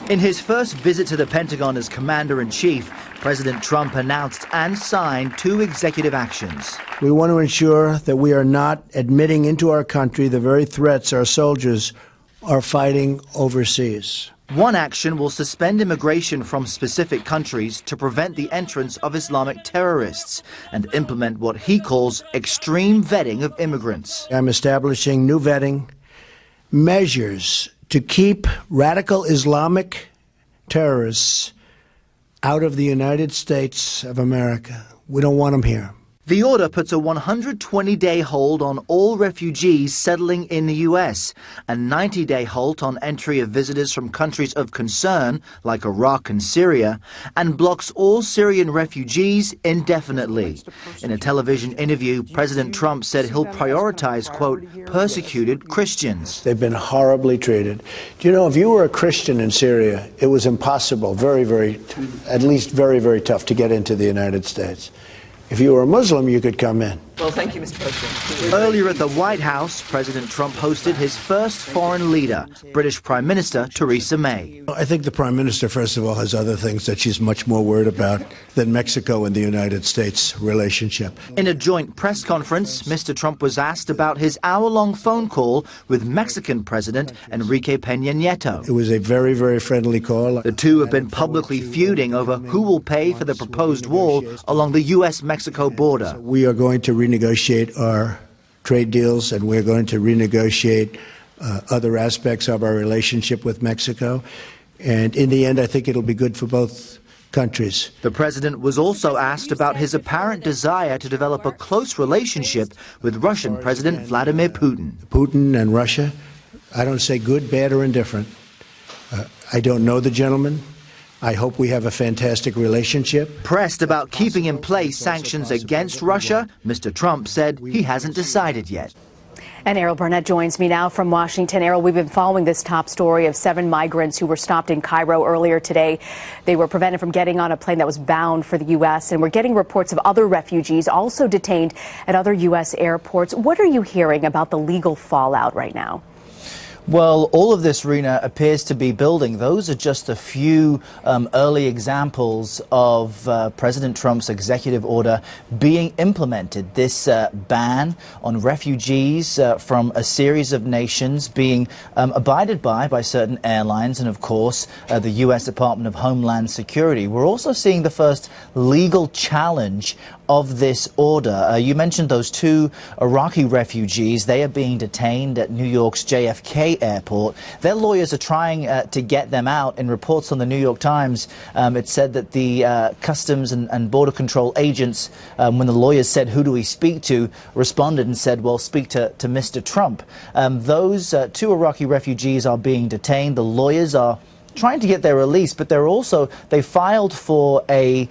In his first visit to the Pentagon as Commander-in-Chief, President Trump announced and signed 2 executive actions. We want to ensure that we are not admitting into our country the very threats our soldiers are fighting overseas. One action will suspend immigration from specific countries to prevent the entrance of Islamic terrorists and implement what he calls extreme vetting of immigrants. I'm establishing new vetting measures to keep radical Islamic terrorists out of the United States of America. We don't want them here. The order puts a 120-day hold on all refugees settling in the U.S., a 90-day halt on entry of visitors from countries of concern like Iraq and Syria, and blocks all Syrian refugees indefinitely. In a television interview, President Trump said he'll prioritize, quote, persecuted Christians. They've been horribly treated. Do you know, if you were a Christian in Syria, it was impossible, at least very tough to get into the United States. If you were a Muslim, you could come in. Well, thank you, Mr. President. Earlier at the White House, President Trump hosted his first foreign leader, British Prime Minister Theresa May. I think the Prime Minister, first of all, has other things that she's much more worried about than Mexico and the United States relationship. In a joint press conference, Mr. Trump was asked about his hour-long phone call with Mexican President Enrique Peña Nieto. It was a very friendly call. The two have been publicly feuding over who will pay for the proposed wall along the U.S.-Mexico border. We are going to renegotiate our trade deals, and we're going to renegotiate other aspects of our relationship with Mexico. And in the end, I think it'll be good for both countries. The president was also asked about his apparent desire to develop a close relationship with Russian President Vladimir Putin. Putin and Russia, I don't say good, bad, or indifferent. I don't know the gentleman. I hope we have a fantastic relationship. Pressed about keeping in place sanctions against Russia, Mr. Trump said he hasn't decided yet. And Errol Burnett joins me now from Washington. Errol, we've been following this top story of 7 migrants who were stopped in Cairo earlier today. They were prevented from getting on a plane that was bound for the U.S., and we're getting reports of other refugees also detained at other U.S. airports. What are you hearing about the legal fallout right now? Well, all of this, Rena, appears to be building. Those are just a few early examples of President Trump's executive order being implemented. This ban on refugees from a series of nations being abided by certain airlines and, of course, the U.S. Department of Homeland Security. We're also seeing the first legal challenge of this order. You mentioned those 2 Iraqi refugees. They are being detained at New York's JFK airport. Their lawyers are trying to get them out. In reports on the New York Times, it said that the Customs and Border Control agents, when the lawyers said, who do we speak to, responded and said, well, speak to Mr. Trump. Those 2 Iraqi refugees are being detained. The lawyers are trying to get their release, but they filed for a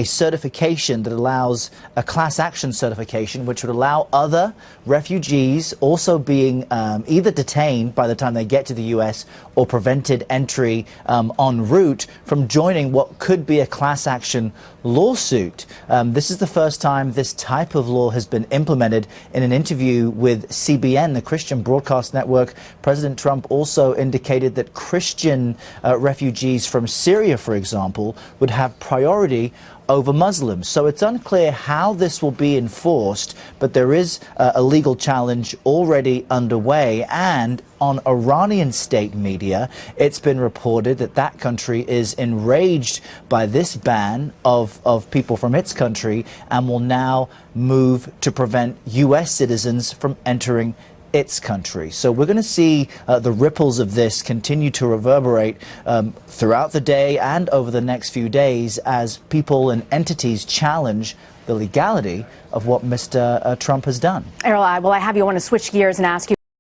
certification that allows a class action certification, which would allow other refugees also being either detained by the time they get to the U.S. or prevented entry en route from joining what could be a class action lawsuit. This is the first time this type of law has been implemented. In an interview with CBN, the Christian broadcast network, President Trump also indicated that Christian refugees from Syria, for example, would have priority over Muslims. So it's unclear how this will be enforced, but there is a legal challenge already underway. And on Iranian state media, it's been reported that that country is enraged by this ban of people from its country and will now move to prevent U.S. citizens from entering its country. So we're going to see the ripples of this continue to reverberate throughout the day and over the next few days as people and entities challenge the legality of what Mr. Trump has done. Errol, I have you. I want to switch gears and ask you